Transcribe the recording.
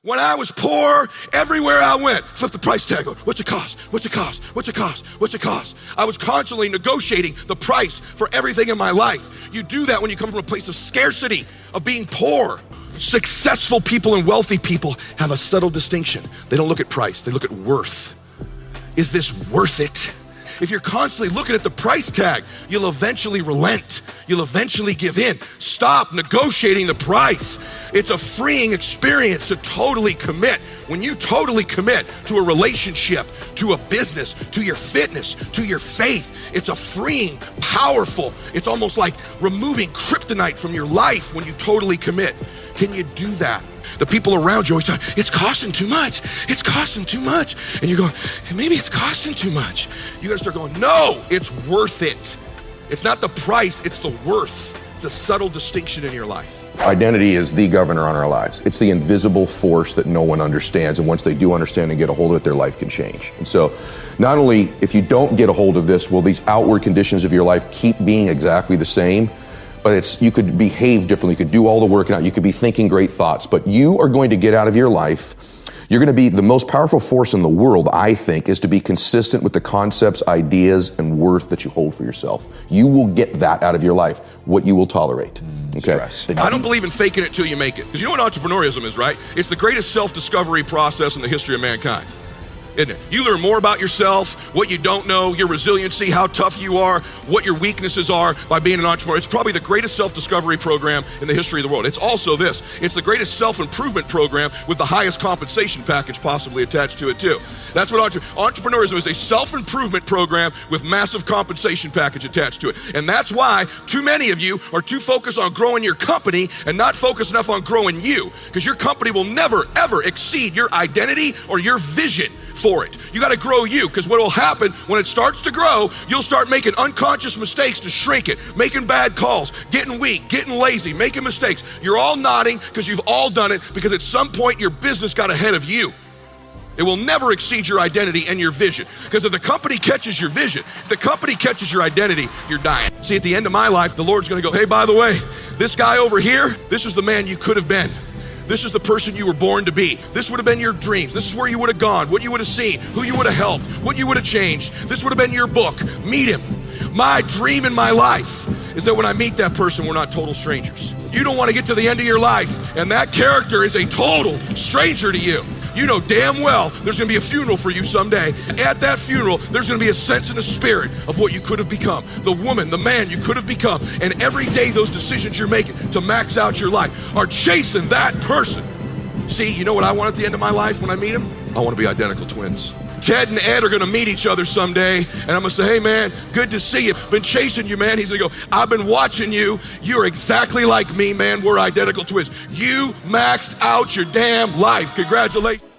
When I was poor, everywhere I went, flip the price tag on. What's it cost? What's it cost? What's it cost? What's it cost? I was constantly negotiating the price for everything in my life. You do that when you come from a place of scarcity, of being poor. Successful people and wealthy people have a subtle distinction. They don't look at price, they look at worth. Is this worth it? If you're constantly looking at the price tag, you'll eventually relent. You'll eventually give in. Stop negotiating the price. It's a freeing experience to totally commit. When you totally commit to a relationship, to a business, to your fitness, to your faith, it's a freeing, powerful, it's almost like removing kryptonite from your life when you totally commit. Can you do that? The people around you always talk, it's costing too much. It's costing too much. And you're going, maybe it's costing too much. You gotta start going, no, it's worth it. It's not the price, it's the worth. It's a subtle distinction in your life. Identity is the governor on our lives. It's the invisible force that no one understands. And once they do understand and get a hold of it, their life can change. And so not only if you don't get a hold of this, will these outward conditions of your life keep being exactly the same, but you could behave differently, you could do all the work out, you could be thinking great thoughts, but you are going to get out of your life, you're going to be the most powerful force in the world, I think, is to be consistent with the concepts, ideas, and worth that you hold for yourself. You will get that out of your life, what you will tolerate. Okay. I don't believe in faking it till you make it. Because you know what entrepreneurialism is, right? It's the greatest self-discovery process in the history of mankind. Isn't it? You learn more about yourself, what you don't know, your resiliency, how tough you are, what your weaknesses are by being an entrepreneur. It's probably the greatest self-discovery program in the history of the world. It's also this. It's the greatest self-improvement program with the highest compensation package possibly attached to it too. That's what entrepreneurship is, a self-improvement program with massive compensation package attached to it. And that's why too many of you are too focused on growing your company and not focused enough on growing you. Because your company will never, ever exceed your identity or your vision for it. You got to grow you, because what will happen when it starts to grow, you'll start making unconscious mistakes to shrink it, making bad calls, getting weak, getting lazy, making mistakes. You're all nodding because you've all done it, because at some point your business got ahead of you. It will never exceed your identity and your vision, because if the company catches your vision, if the company catches your identity, you're dying. See, at the end of my life, the Lord's going to go, hey, by the way, this guy over here, this was the man you could have been. This is the person you were born to be. This would have been your dreams. This is where you would have gone, what you would have seen, who you would have helped, what you would have changed. This would have been your book. Meet him. My dream in my life is that when I meet that person, we're not total strangers. You don't want to get to the end of your life and that character is a total stranger to you. You know damn well there's going to be a funeral for you someday. At that funeral, there's going to be a sense and a spirit of what you could have become, the woman, the man you could have become. And every day those decisions you're making to max out your life are chasing that person. See, you know what I want at the end of my life when I meet him? I want to be identical twins. Ted and Ed are going to meet each other someday, and I'm going to say, hey man, good to see you. Been chasing you, man. He's going to go, I've been watching you. You're exactly like me, man. We're identical twins. You maxed out your damn life. Congratulations.